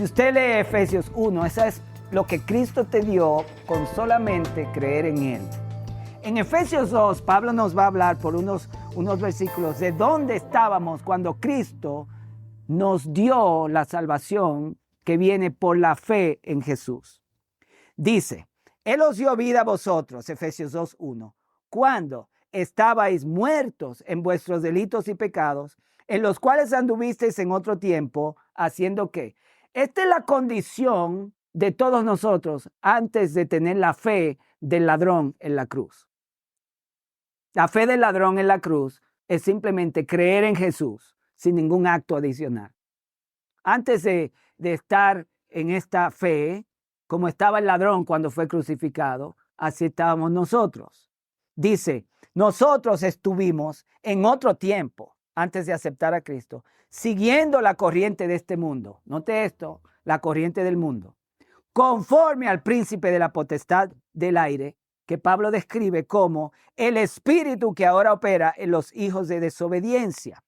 Si usted lee Efesios 1, esa es lo que Cristo te dio con solamente creer en Él. En Efesios 2, Pablo nos va a hablar por unos versículos de dónde estábamos cuando Cristo nos dio la salvación que viene por la fe en Jesús. Dice, Él os dio vida a vosotros, Efesios 2:1, cuando estabais muertos en vuestros delitos y pecados, en los cuales anduvisteis en otro tiempo, haciendo ¿qué? Esta es la condición de todos nosotros antes de tener la fe del ladrón en la cruz. La fe del ladrón en la cruz es simplemente creer en Jesús sin ningún acto adicional. Antes de estar en esta fe, como estaba el ladrón cuando fue crucificado, así estábamos nosotros. Dice, nosotros estuvimos en otro tiempo, antes de aceptar a Cristo, siguiendo la corriente de este mundo. Note esto, la corriente del mundo. Conforme al príncipe de la potestad del aire, que Pablo describe como el espíritu que ahora opera en los hijos de desobediencia.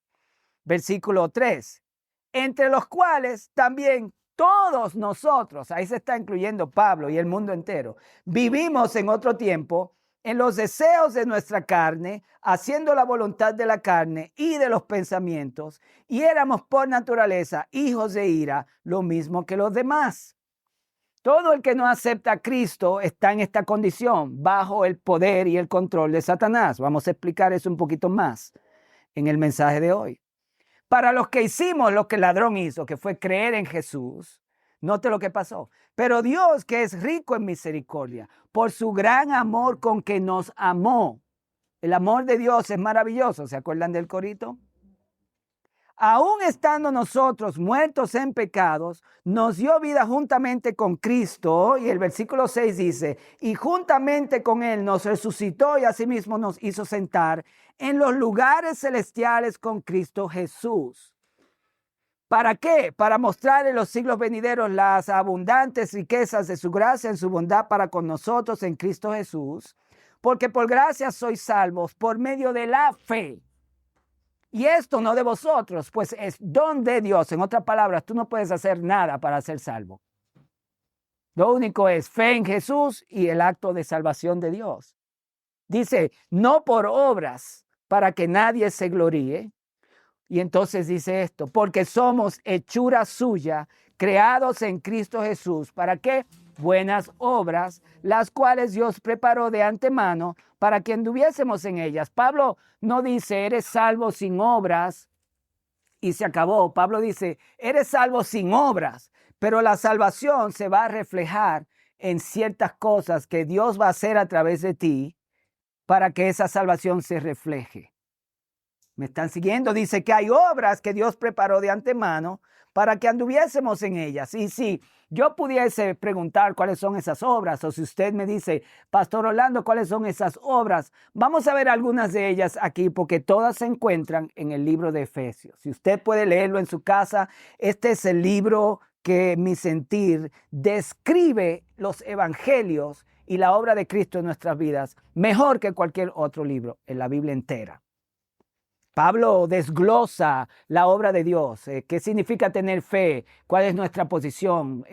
Versículo 3. Entre los cuales también todos nosotros, ahí se está incluyendo Pablo y el mundo entero, vivimos en otro tiempo en los deseos de nuestra carne, haciendo la voluntad de la carne y de los pensamientos, y éramos por naturaleza hijos de ira, lo mismo que los demás. Todo el que no acepta a Cristo está en esta condición, bajo el poder y el control de Satanás. Vamos a explicar eso un poquito más en el mensaje de hoy. Para los que hicimos lo que el ladrón hizo, que fue creer en Jesús, note lo que pasó. Pero Dios, que es rico en misericordia, por su gran amor con que nos amó. El amor de Dios es maravilloso. ¿Se acuerdan del corito? Aún estando nosotros muertos en pecados, nos dio vida juntamente con Cristo. Y el versículo 6 dice, y juntamente con Él nos resucitó y asimismo nos hizo sentar en los lugares celestiales con Cristo Jesús. ¿Para qué? Para mostrar en los siglos venideros las abundantes riquezas de su gracia en su bondad para con nosotros en Cristo Jesús. Porque por gracia sois salvos por medio de la fe. Y esto no de vosotros, pues es don de Dios. En otras palabras, tú no puedes hacer nada para ser salvo. Lo único es fe en Jesús y el acto de salvación de Dios. Dice, no por obras, para que nadie se gloríe. Y entonces dice esto, porque somos hechura suya, creados en Cristo Jesús. ¿Para qué? Buenas obras, las cuales Dios preparó de antemano para que anduviésemos en ellas. Pablo no dice, eres salvo sin obras y se acabó. Pablo dice, eres salvo sin obras, pero la salvación se va a reflejar en ciertas cosas que Dios va a hacer a través de ti para que esa salvación se refleje. ¿Me están siguiendo? Dice que hay obras que Dios preparó de antemano para que anduviésemos en ellas. Y si yo pudiese preguntar cuáles son esas obras, o si usted me dice, Pastor Orlando, ¿cuáles son esas obras? Vamos a ver algunas de ellas aquí, porque todas se encuentran en el libro de Efesios. Si usted puede leerlo en su casa, este es el libro que mi sentir describe los evangelios y la obra de Cristo en nuestras vidas mejor que cualquier otro libro en la Biblia entera. Pablo desglosa la obra de Dios, qué significa tener fe, cuál es nuestra posición.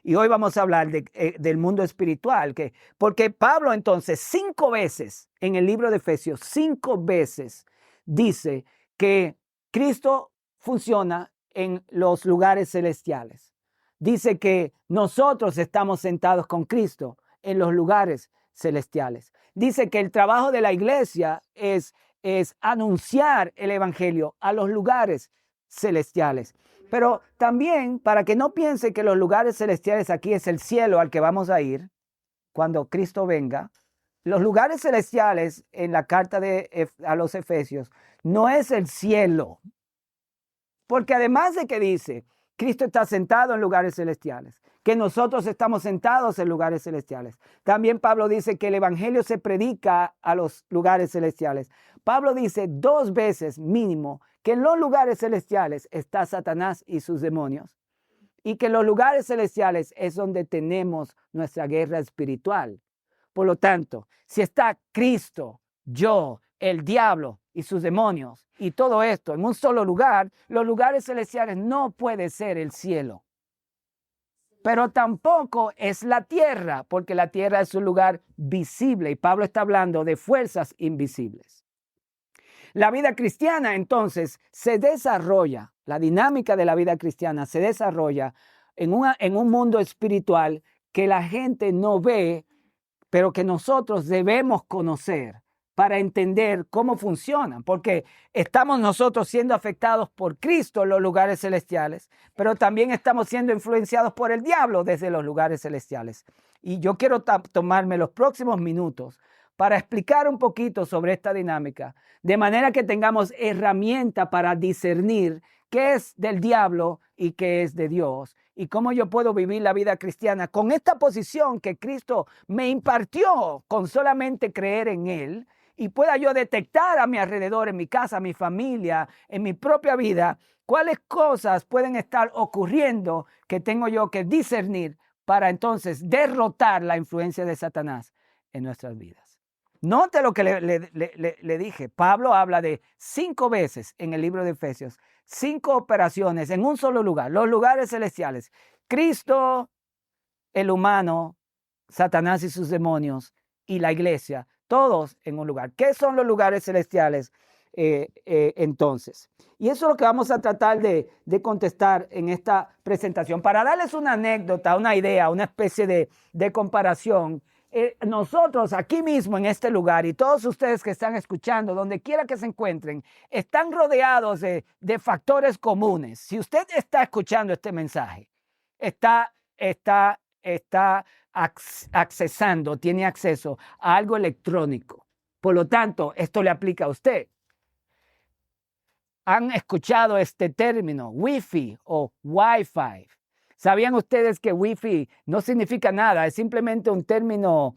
Y hoy vamos a hablar del mundo espiritual, porque Pablo entonces 5 veces en el libro de Efesios, 5 veces dice que Cristo funciona en los lugares celestiales. Dice que nosotros estamos sentados con Cristo en los lugares celestiales. Dice que el trabajo de la iglesia es anunciar el evangelio a los lugares celestiales. Pero también, para que no piense que los lugares celestiales aquí es el cielo al que vamos a ir cuando Cristo venga, los lugares celestiales en la carta a los Efesios no es el cielo. Porque además de que dice, Cristo está sentado en lugares celestiales, que nosotros estamos sentados en lugares celestiales. También Pablo dice que el evangelio se predica a los lugares celestiales. Pablo dice 2 veces mínimo que en los lugares celestiales está Satanás y sus demonios, y que en los lugares celestiales es donde tenemos nuestra guerra espiritual. Por lo tanto, si está Cristo, yo, el diablo y sus demonios y todo esto en un solo lugar, los lugares celestiales no puede ser el cielo. pero tampoco es la tierra, porque la tierra es un lugar visible y Pablo está hablando de fuerzas invisibles. La vida cristiana entonces se desarrolla, la dinámica de la vida cristiana se desarrolla en un mundo espiritual que la gente no ve, pero que nosotros debemos conocer para entender cómo funcionan, porque estamos nosotros siendo afectados por Cristo en los lugares celestiales, pero también estamos siendo influenciados por el diablo desde los lugares celestiales. Y yo quiero tomarme los próximos minutos para explicar un poquito sobre esta dinámica, de manera que tengamos herramienta para discernir qué es del diablo y qué es de Dios, y cómo yo puedo vivir la vida cristiana con esta posición que Cristo me impartió con solamente creer en Él, y pueda yo detectar a mi alrededor, en mi casa, en mi familia, en mi propia vida, cuáles cosas pueden estar ocurriendo que tengo yo que discernir para entonces derrotar la influencia de Satanás en nuestras vidas. Note lo que le dije. Pablo habla de 5 veces en el libro de Efesios, 5 operaciones en un solo lugar, los lugares celestiales. Cristo, el humano, Satanás y sus demonios y la iglesia, todos en un lugar. ¿Qué son los lugares celestiales entonces? Y eso es lo que vamos a tratar de contestar en esta presentación. Para darles una anécdota, una idea, una especie de comparación, nosotros aquí mismo en este lugar y todos ustedes que están escuchando, donde quiera que se encuentren, están rodeados de factores comunes. Si usted está escuchando este mensaje, está accesando, tiene acceso a algo electrónico. Por lo tanto, esto le aplica a usted. ¿Han escuchado este término, Wi-Fi o Wi-Fi? ¿Sabían ustedes que Wi-Fi no significa nada? Es simplemente un término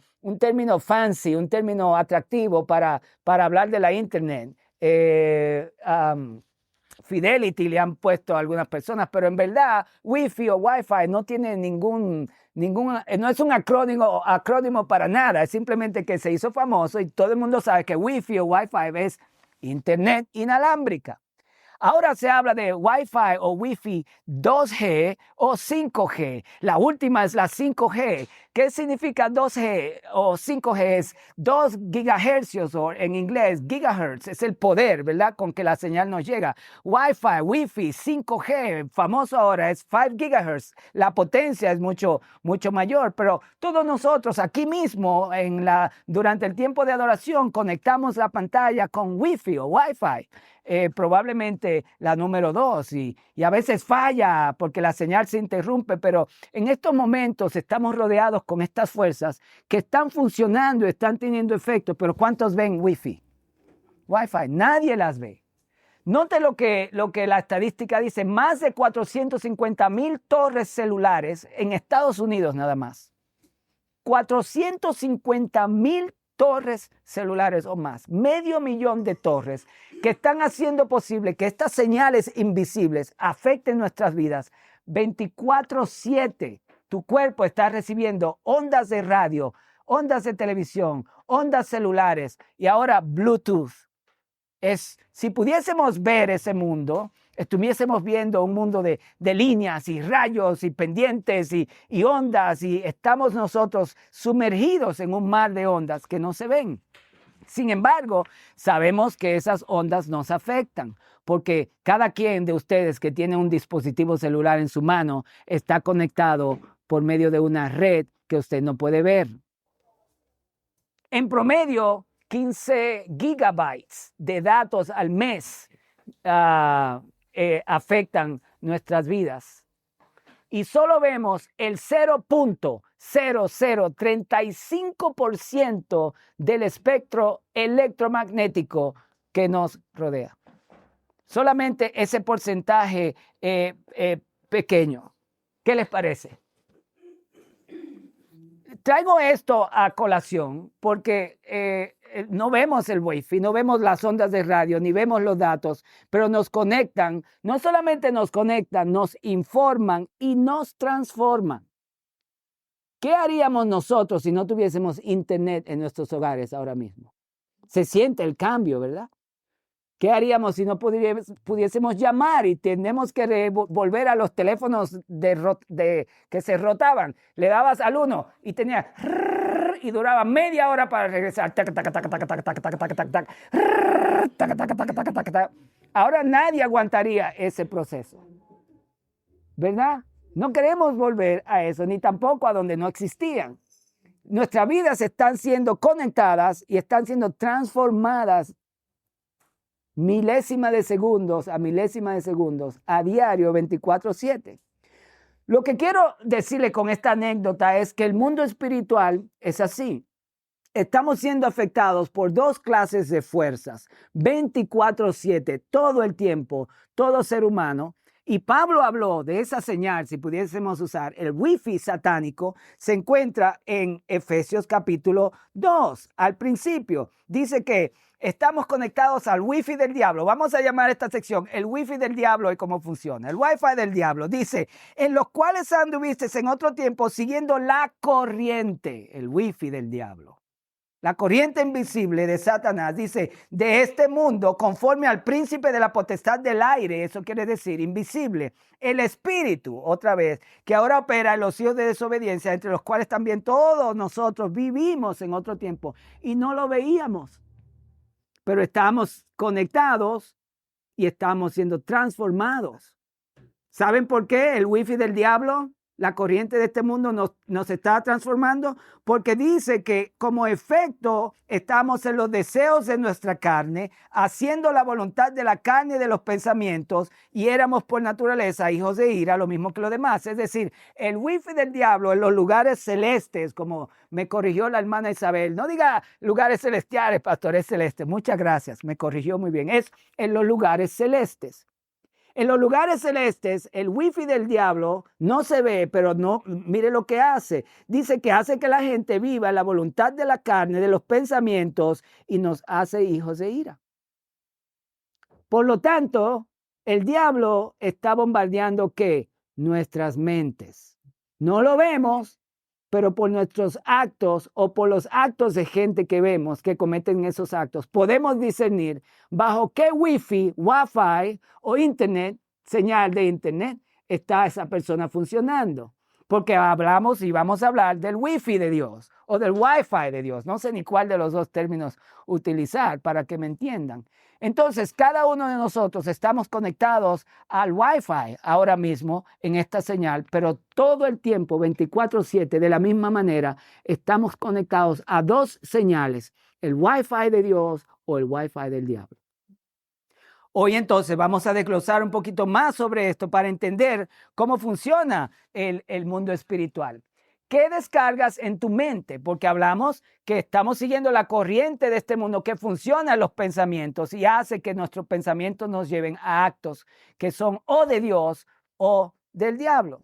fancy, un término atractivo para hablar de la Internet. Fidelity le han puesto a algunas personas, pero en verdad Wi-Fi o Wi-Fi no tiene no es un acrónimo para nada. Es simplemente que se hizo famoso y todo el mundo sabe que Wi-Fi o Wi-Fi es Internet inalámbrica. Ahora se habla de Wi-Fi o Wi-Fi 2G o 5G. La última es la 5G. ¿Qué significa 2G o 5G? Es 2 gigahercios o en inglés gigahertz. Es el poder, ¿verdad? Con que la señal nos llega. Wi-Fi, Wi-Fi 5G, famoso ahora, es 5 gigahertz. La potencia es mucho mayor, pero todos nosotros aquí mismo durante el tiempo de adoración conectamos la pantalla con Wi-Fi o Wi-Fi. Probablemente la número 2 y a veces falla porque la señal se interrumpe, pero en estos momentos estamos rodeados con estas fuerzas que están funcionando, están teniendo efecto, pero ¿cuántos ven Wi-Fi? Wi-Fi, nadie las ve. Note lo que la estadística dice, más de 450,000 torres celulares en Estados Unidos nada más. 450,000 torres celulares o más, 500,000 de torres que están haciendo posible que estas señales invisibles afecten nuestras vidas 24/7. Tu cuerpo está recibiendo ondas de radio, ondas de televisión, ondas celulares y ahora Bluetooth. Si pudiésemos ver ese mundo, estuviésemos viendo un mundo de líneas y rayos y pendientes y ondas, y estamos nosotros sumergidos en un mar de ondas que no se ven. Sin embargo, sabemos que esas ondas nos afectan, porque cada quien de ustedes que tiene un dispositivo celular en su mano está conectado por medio de una red que usted no puede ver. En promedio, 15 gigabytes de datos al mes afectan nuestras vidas. Y solo vemos el 0.0035% del espectro electromagnético que nos rodea. Solamente ese porcentaje pequeño. ¿Qué les parece? Traigo esto a colación porque no vemos el Wi-Fi, no vemos las ondas de radio, ni vemos los datos, pero nos conectan. No solamente nos conectan, nos informan y nos transforman. ¿Qué haríamos nosotros si no tuviésemos internet en nuestros hogares ahora mismo? Se siente el cambio, ¿verdad? ¿Qué haríamos si no pudiésemos llamar y tenemos que volver a los teléfonos que se rotaban? Le dabas al 1 y tenía y duraba media hora para regresar. Ahora nadie aguantaría ese proceso, ¿verdad? No queremos volver a eso, ni tampoco a donde no existían. Nuestras vidas están siendo conectadas y están siendo transformadas milésima de segundos a milésima de segundos a diario 24/7. Lo que quiero decirle con esta anécdota es que el mundo espiritual es así. Estamos siendo afectados por dos clases de fuerzas, 24/7, todo el tiempo, todo ser humano. Y Pablo habló de esa señal, si pudiésemos usar el wifi satánico, se encuentra en Efesios capítulo 2. Al principio dice que estamos conectados al wifi del diablo. Vamos a llamar esta sección el wifi del diablo y cómo funciona. El wifi del diablo dice, en los cuales anduviste en otro tiempo siguiendo la corriente, el wifi del diablo. La corriente invisible de Satanás dice, de este mundo, conforme al príncipe de la potestad del aire, eso quiere decir invisible, el espíritu, otra vez, que ahora opera en los hijos de desobediencia, entre los cuales también todos nosotros vivimos en otro tiempo y no lo veíamos. Pero estamos conectados y estamos siendo transformados. ¿Saben por qué el wifi del diablo, la corriente de este mundo nos está transformando? Porque dice que como efecto estamos en los deseos de nuestra carne, haciendo la voluntad de la carne y de los pensamientos, y éramos por naturaleza hijos de ira, lo mismo que los demás. Es decir, el wifi del diablo en los lugares celestes, como me corrigió la hermana Isabel, no diga lugares celestiales, pastor, es celeste. Muchas gracias, me corrigió muy bien. Es en los lugares celestes. En los lugares celestes, el wifi del diablo no se ve, pero no, mire lo que hace. Dice que hace que la gente viva en la voluntad de la carne, de los pensamientos, y nos hace hijos de ira. Por lo tanto, el diablo está bombardeando ¿qué? Nuestras mentes. No lo vemos, pero por nuestros actos o por los actos de gente que vemos que cometen esos actos, podemos discernir bajo qué wifi o internet, señal de internet, está esa persona funcionando. Porque hablamos y vamos a hablar del wifi de Dios o del wifi de Dios. No sé ni cuál de los dos términos utilizar para que me entiendan. Entonces, cada uno de nosotros estamos conectados al Wi-Fi ahora mismo en esta señal, pero todo el tiempo, 24/7, de la misma manera, estamos conectados a dos señales, el Wi-Fi de Dios o el Wi-Fi del diablo. Hoy entonces vamos a desglosar un poquito más sobre esto para entender cómo funciona el mundo espiritual. ¿Qué descargas en tu mente? Porque hablamos que estamos siguiendo la corriente de este mundo que funciona en los pensamientos y hace que nuestros pensamientos nos lleven a actos que son o de Dios o del diablo.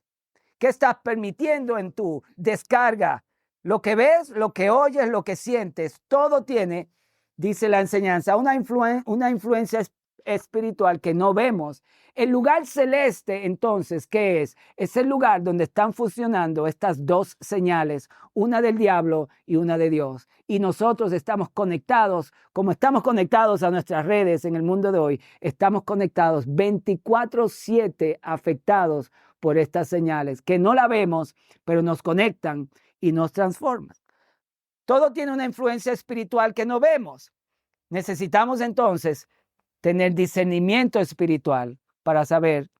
¿Qué estás permitiendo en tu descarga? Lo que ves, lo que oyes, lo que sientes, todo tiene, dice la enseñanza, una influencia espiritual que no vemos. El lugar celeste, entonces, ¿qué es? Es el lugar donde están funcionando estas dos señales, una del diablo y una de Dios. Y nosotros estamos conectados, como estamos conectados a nuestras redes en el mundo de hoy, estamos conectados 24/7 afectados por estas señales, que no la vemos, pero nos conectan y nos transforman. Todo tiene una influencia espiritual que no vemos. Necesitamos entonces tener discernimiento espiritual para saber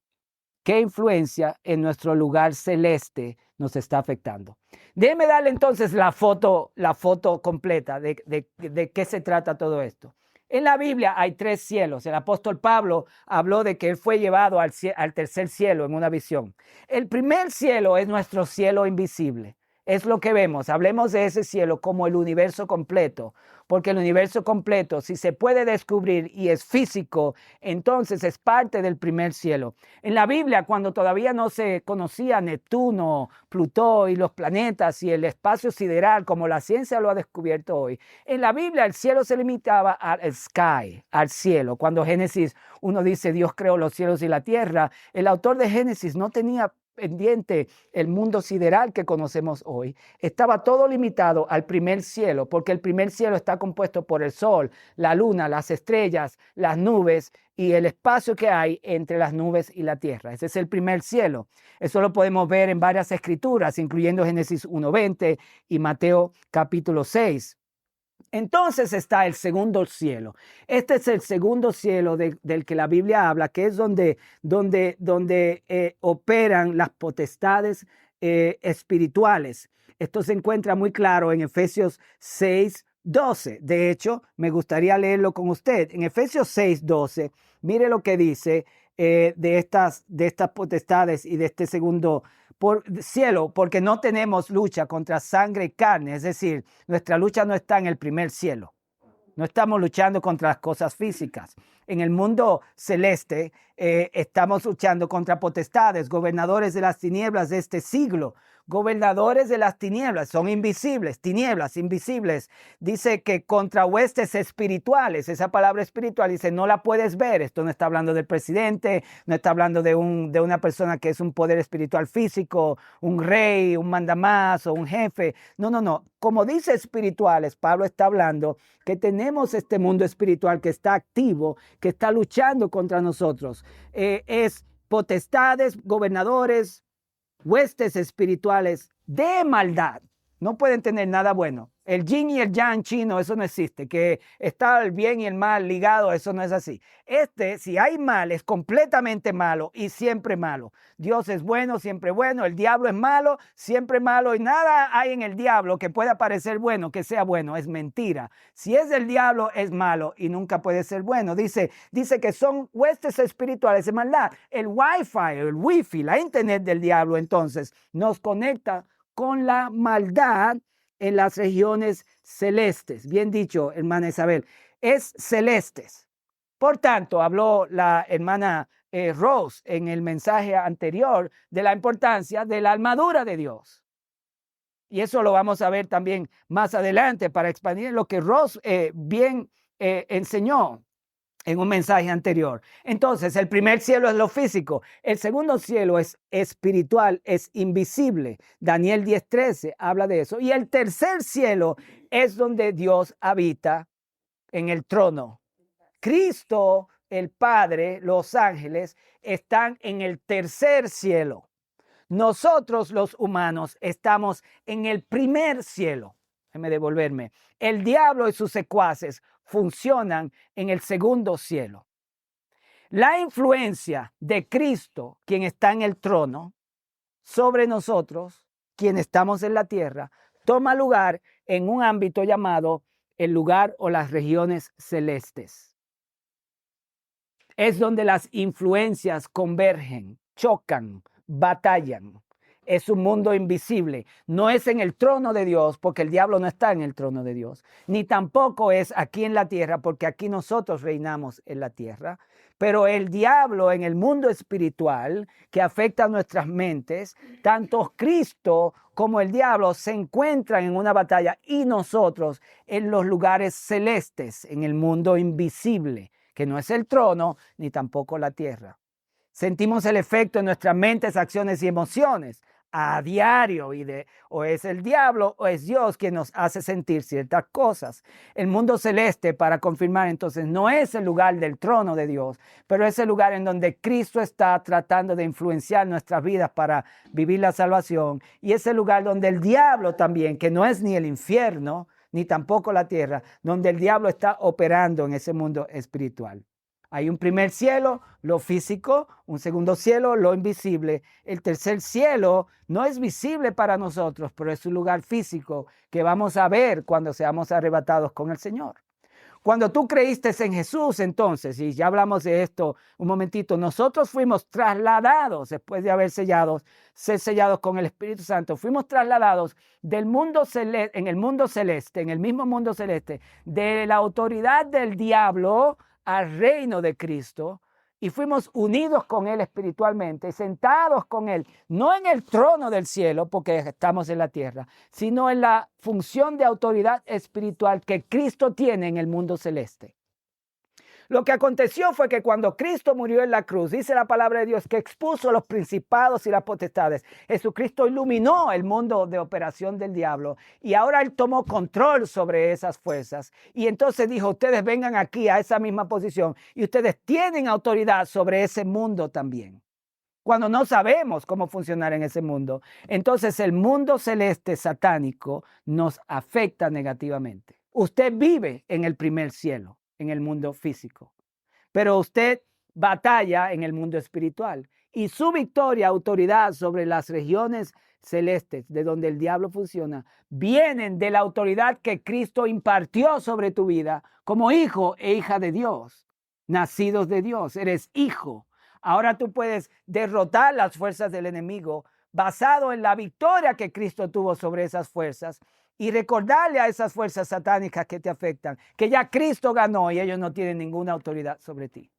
qué influencia en nuestro lugar celeste nos está afectando. Déjeme darle entonces la foto completa de qué se trata todo esto. En la Biblia hay 3 cielos. El apóstol Pablo habló de que él fue llevado al tercer cielo en una visión. El primer cielo es nuestro cielo invisible. Es lo que vemos. Hablemos de ese cielo como el universo completo, porque el universo completo, si se puede descubrir y es físico, entonces es parte del primer cielo. En la Biblia, cuando todavía no se conocía Neptuno, Plutón y los planetas y el espacio sideral, como la ciencia lo ha descubierto hoy, en la Biblia el cielo se limitaba al sky, al cielo. Cuando Génesis 1 dice Dios creó los cielos y la tierra, el autor de Génesis no tenía pendiente el mundo sideral que conocemos hoy. Estaba todo limitado al primer cielo, porque el primer cielo está compuesto por el sol, la luna, las estrellas, las nubes y el espacio que hay entre las nubes y la tierra. Ese es el primer cielo. Eso lo podemos ver en varias escrituras, incluyendo Génesis 1:20 y Mateo capítulo 6. Entonces está el segundo cielo. Este es el segundo cielo del que la Biblia habla, que es donde operan las potestades espirituales. Esto se encuentra muy claro en Efesios 6:12. De hecho, me gustaría leerlo con usted. En Efesios 6:12, mire lo que dice de estas potestades y de este segundo cielo, porque no tenemos lucha contra sangre y carne, es decir, nuestra lucha no está en el primer cielo. No estamos luchando contra las cosas físicas. En el mundo celeste estamos luchando contra potestades, gobernadores de las tinieblas de este siglo. Gobernadores de las tinieblas son invisibles, tinieblas invisibles. Dice que contra huestes espirituales. Esa palabra espiritual dice no la puedes ver. Esto no está hablando del presidente, no está hablando de una persona que es un poder espiritual físico, un rey, un mandamás o un jefe. No. Como dice espirituales, Pablo está hablando que tenemos este mundo espiritual que está activo, que está luchando contra nosotros. Es potestades, gobernadores, huestes espirituales de maldad. No pueden tener nada bueno. El yin y el yang chino, eso no existe. Que está el bien y el mal ligado, eso no es así. Si hay mal, es completamente malo y siempre malo. Dios es bueno, siempre bueno. El diablo es malo, siempre malo. Y nada hay en el diablo que pueda parecer bueno, que sea bueno. Es mentira. Si es del diablo, es malo y nunca puede ser bueno. Dice que son huestes espirituales de maldad. El wifi, la internet del diablo, entonces, nos conecta con la maldad en las regiones celestes. Bien dicho, hermana Isabel, es celestes. Por tanto, habló la hermana Rose en el mensaje anterior de la importancia de la armadura de Dios. Y eso lo vamos a ver también más adelante para expandir lo que Rose bien enseñó en un mensaje anterior. Entonces, el primer cielo es lo físico. El segundo cielo es espiritual, es invisible. Daniel 10:13 habla de eso. Y el tercer cielo es donde Dios habita en el trono. Cristo, el Padre, los ángeles están en el tercer cielo. Nosotros, los humanos, estamos en el primer cielo. Déjeme devolverme. El diablo y sus secuaces funcionan en el segundo cielo. La influencia de Cristo, quien está en el trono, sobre nosotros, quien estamos en la tierra, toma lugar en un ámbito llamado el lugar o las regiones celestes. Es donde las influencias convergen, chocan, batallan. Es un mundo invisible. No es en el trono de Dios, porque el diablo no está en el trono de Dios. Ni tampoco es aquí en la tierra, porque aquí nosotros reinamos en la tierra. Pero el diablo en el mundo espiritual, que afecta a nuestras mentes, tanto Cristo como el diablo se encuentran en una batalla y nosotros en los lugares celestes, en el mundo invisible, que no es el trono ni tampoco la tierra. Sentimos el efecto en nuestras mentes, acciones y emociones a diario o es el diablo o es Dios quien nos hace sentir ciertas cosas. El mundo celeste, para confirmar entonces, no es el lugar del trono de Dios, pero es el lugar en donde Cristo está tratando de influenciar nuestras vidas para vivir la salvación, y es el lugar donde el diablo también, que no es ni el infierno ni tampoco la tierra, donde el diablo está operando en ese mundo espiritual. Hay un primer cielo, lo físico, un segundo cielo, lo invisible. El tercer cielo no es visible para nosotros, pero es un lugar físico que vamos a ver cuando seamos arrebatados con el Señor. Cuando tú creíste en Jesús, entonces, y ya hablamos de esto un momentito, nosotros fuimos trasladados después de haber ser sellados con el Espíritu Santo. Fuimos trasladados del mundo celeste, en el mismo mundo celeste, de la autoridad del diablo al reino de Cristo, y fuimos unidos con Él espiritualmente, sentados con Él, no en el trono del cielo, porque estamos en la tierra, sino en la función de autoridad espiritual que Cristo tiene en el mundo celeste. Lo que aconteció fue que cuando Cristo murió en la cruz, dice la palabra de Dios que expuso los principados y las potestades. Jesucristo iluminó el mundo de operación del diablo y ahora Él tomó control sobre esas fuerzas. Y entonces dijo, ustedes vengan aquí a esa misma posición y ustedes tienen autoridad sobre ese mundo también. Cuando no sabemos cómo funcionar en ese mundo, entonces el mundo celeste satánico nos afecta negativamente. Usted vive en el primer cielo, en el mundo físico, pero usted batalla en el mundo espiritual y su victoria, autoridad sobre las regiones celestes de donde el diablo funciona, vienen de la autoridad que Cristo impartió sobre tu vida como hijo e hija de Dios, nacidos de Dios. Eres hijo. Ahora tú puedes derrotar las fuerzas del enemigo basado en la victoria que Cristo tuvo sobre esas fuerzas y recordarle a esas fuerzas satánicas que te afectan que ya Cristo ganó y ellos no tienen ninguna autoridad sobre ti.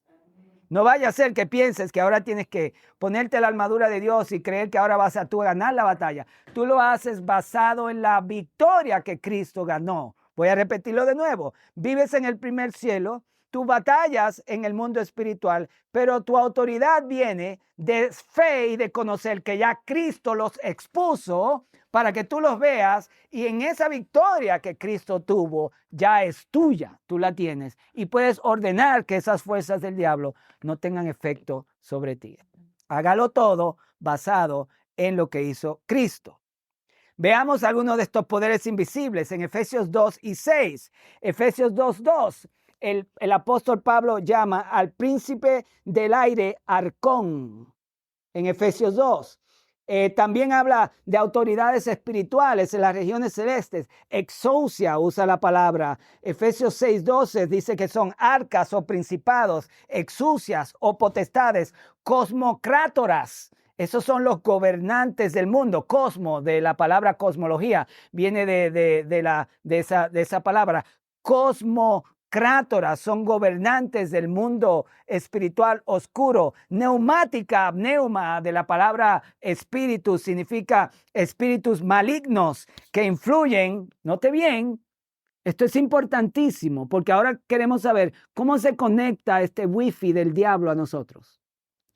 No vaya a ser que pienses que ahora tienes que ponerte la armadura de Dios y creer que ahora vas a tú ganar la batalla. Tú lo haces basado en la victoria que Cristo ganó. Voy a repetirlo de nuevo. Vives en el primer cielo. Tú batallas en el mundo espiritual, pero tu autoridad viene de fe y de conocer que ya Cristo los expuso para que tú los veas y en esa victoria que Cristo tuvo ya es tuya, tú la tienes y puedes ordenar que esas fuerzas del diablo no tengan efecto sobre ti. Hágalo todo basado en lo que hizo Cristo. Veamos algunos de estos poderes invisibles en Efesios 2 y 6. Efesios 2:2. El apóstol Pablo llama al príncipe del aire Arcón en Efesios 2. También habla de autoridades espirituales en las regiones celestes. Exousia usa la palabra. Efesios 6:12 dice que son arcas o principados, exousias o potestades, cosmocrátoras. Esos son los gobernantes del mundo. Cosmo, de la palabra cosmología, viene de esa palabra. Cosmocrátoras son gobernantes del mundo espiritual oscuro. Neumática, neuma, de la palabra espíritu, significa espíritus malignos que influyen, note bien, esto es importantísimo porque ahora queremos saber cómo se conecta este wifi del diablo a nosotros.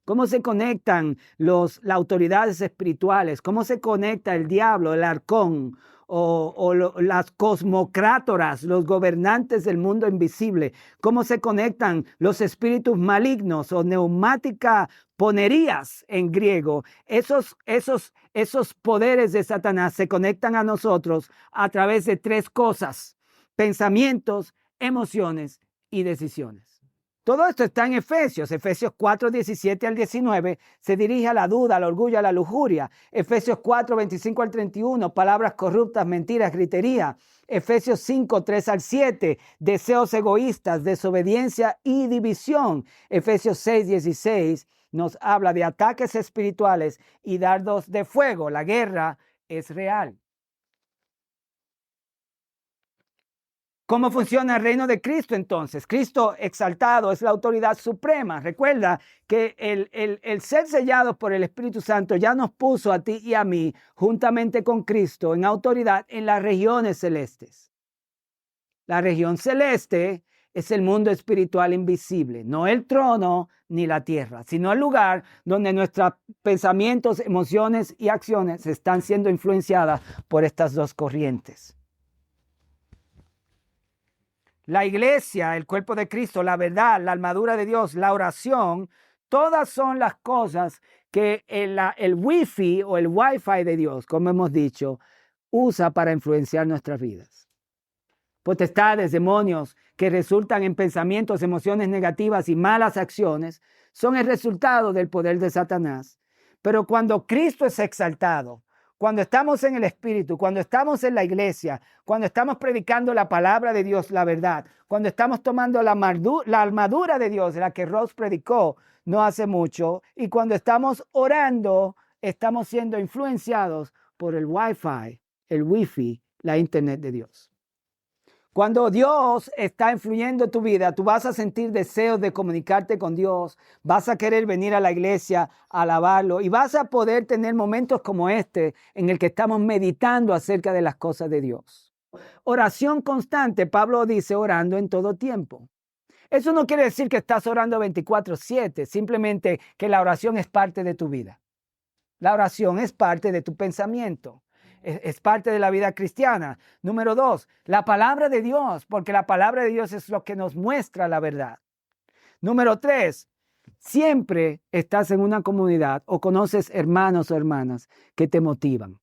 ¿Cómo se conectan las autoridades espirituales? ¿Cómo se conecta el diablo, el arcón las cosmocrátoras, los gobernantes del mundo invisible? ¿Cómo se conectan los espíritus malignos o neumática ponerías en griego? Esos poderes de Satanás se conectan a nosotros a través de tres cosas: pensamientos, emociones y decisiones. Todo esto está en Efesios 4:17 al 19, se dirige a la duda, al orgullo, a la lujuria. Efesios 4:25 al 31, palabras corruptas, mentiras, gritería. Efesios 5:3 al 7, deseos egoístas, desobediencia y división. Efesios 6:16 nos habla de ataques espirituales y dardos de fuego. La guerra es real. ¿Cómo funciona el reino de Cristo entonces? Cristo exaltado es la autoridad suprema. Recuerda que el ser sellados por el Espíritu Santo ya nos puso a ti y a mí, juntamente con Cristo, en autoridad en las regiones celestes. La región celeste es el mundo espiritual invisible, no el trono ni la tierra, sino el lugar donde nuestros pensamientos, emociones y acciones están siendo influenciadas por estas dos corrientes. La iglesia, el cuerpo de Cristo, la verdad, la armadura de Dios, la oración, todas son las cosas que el wifi o el wifi de Dios, como hemos dicho, usa para influenciar nuestras vidas. Potestades, demonios que resultan en pensamientos, emociones negativas y malas acciones son el resultado del poder de Satanás. Pero cuando Cristo es exaltado, cuando estamos en el Espíritu, cuando estamos en la iglesia, cuando estamos predicando la palabra de Dios, la verdad, cuando estamos tomando la armadura de Dios, la que Ross predicó no hace mucho, y cuando estamos orando, estamos siendo influenciados por el wifi, la internet de Dios. Cuando Dios está influyendo tu vida, tú vas a sentir deseos de comunicarte con Dios, vas a querer venir a la iglesia a alabarlo y vas a poder tener momentos como este en el que estamos meditando acerca de las cosas de Dios. Oración constante, Pablo dice orando en todo tiempo. Eso no quiere decir que estás orando 24/7, simplemente que la oración es parte de tu vida. La oración es parte de tu pensamiento, es parte de la vida cristiana. Número 2, la palabra de Dios, porque la palabra de Dios es lo que nos muestra la verdad. Número 3, siempre estás en una comunidad o conoces hermanos o hermanas que te motivan,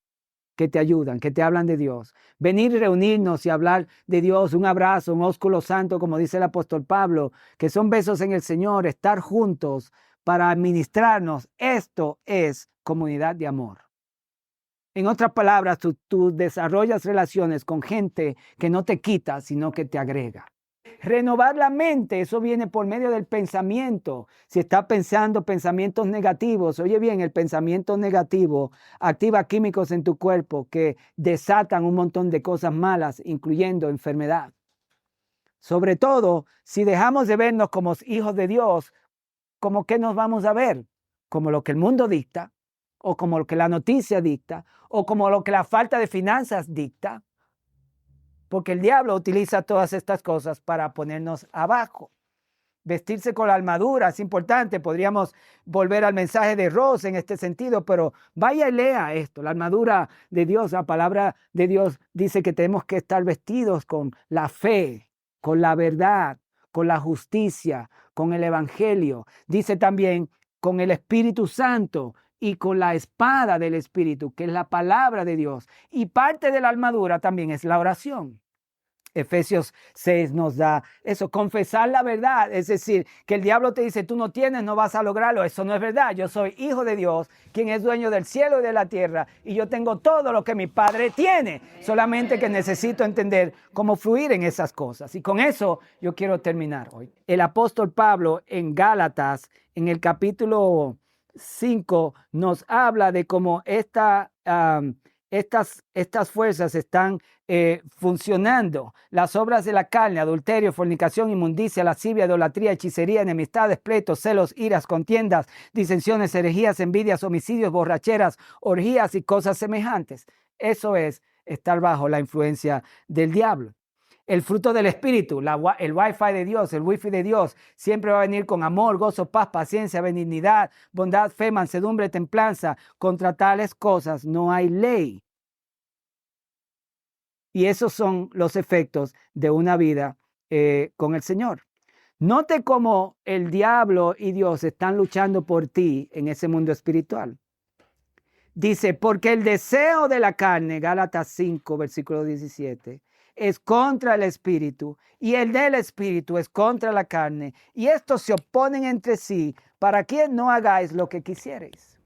que te ayudan, que te hablan de Dios. Venir y reunirnos y hablar de Dios, un abrazo, un ósculo santo, como dice el apóstol Pablo, que son besos en el Señor, estar juntos para administrarnos. Esto es comunidad de amor. En otras palabras, tú desarrollas relaciones con gente que no te quita, sino que te agrega. Renovar la mente, eso viene por medio del pensamiento. Si estás pensando pensamientos negativos, oye bien, el pensamiento negativo activa químicos en tu cuerpo que desatan un montón de cosas malas, incluyendo enfermedad. Sobre todo, si dejamos de vernos como hijos de Dios, ¿cómo qué nos vamos a ver? Como lo que el mundo dicta, o como lo que la noticia dicta, o como lo que la falta de finanzas dicta. Porque el diablo utiliza todas estas cosas para ponernos abajo. Vestirse con la armadura es importante. Podríamos volver al mensaje de Ross en este sentido, pero vaya y lea esto. La armadura de Dios, la palabra de Dios dice que tenemos que estar vestidos con la fe, con la verdad, con la justicia, con el evangelio. Dice también con el Espíritu Santo y con la espada del Espíritu, que es la palabra de Dios. Y parte de la armadura también es la oración. Efesios 6 nos da eso, confesar la verdad, es decir, que el diablo te dice, tú no tienes, no vas a lograrlo, eso no es verdad, yo soy hijo de Dios, quien es dueño del cielo y de la tierra, y yo tengo todo lo que mi Padre tiene, solamente que necesito entender cómo fluir en esas cosas, y con eso yo quiero terminar hoy. El apóstol Pablo en Gálatas, en el capítulo 5, nos habla de cómo estas fuerzas están funcionando. Las obras de la carne, adulterio, fornicación, inmundicia, lascivia, idolatría, hechicería, enemistades, pleitos, celos, iras, contiendas, disensiones, herejías, envidias, homicidios, borracheras, orgías y cosas semejantes. Eso es estar bajo la influencia del diablo. El fruto del Espíritu, el Wi-Fi de Dios, el Wi-Fi de Dios, siempre va a venir con amor, gozo, paz, paciencia, benignidad, bondad, fe, mansedumbre, templanza. Contra tales cosas no hay ley. Y esos son los efectos de una vida con el Señor. Note cómo el diablo y Dios están luchando por ti en ese mundo espiritual. Dice, porque el deseo de la carne, Gálatas 5, versículo 17, es contra el espíritu, y el del espíritu es contra la carne, y estos se oponen entre sí, para que no hagáis lo que quisierais.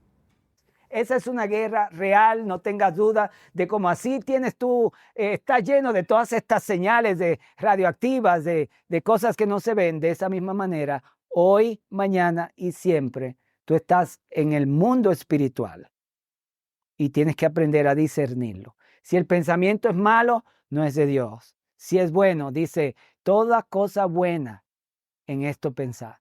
Esa es una guerra real, no tengas duda de cómo así tienes tú, está lleno de todas estas señales de radioactivas, de cosas que no se ven. De esa misma manera, hoy, mañana y siempre, tú estás en el mundo espiritual y tienes que aprender a discernirlo. Si el pensamiento es malo, no es de Dios. Si es bueno, dice, toda cosa buena en esto pensad.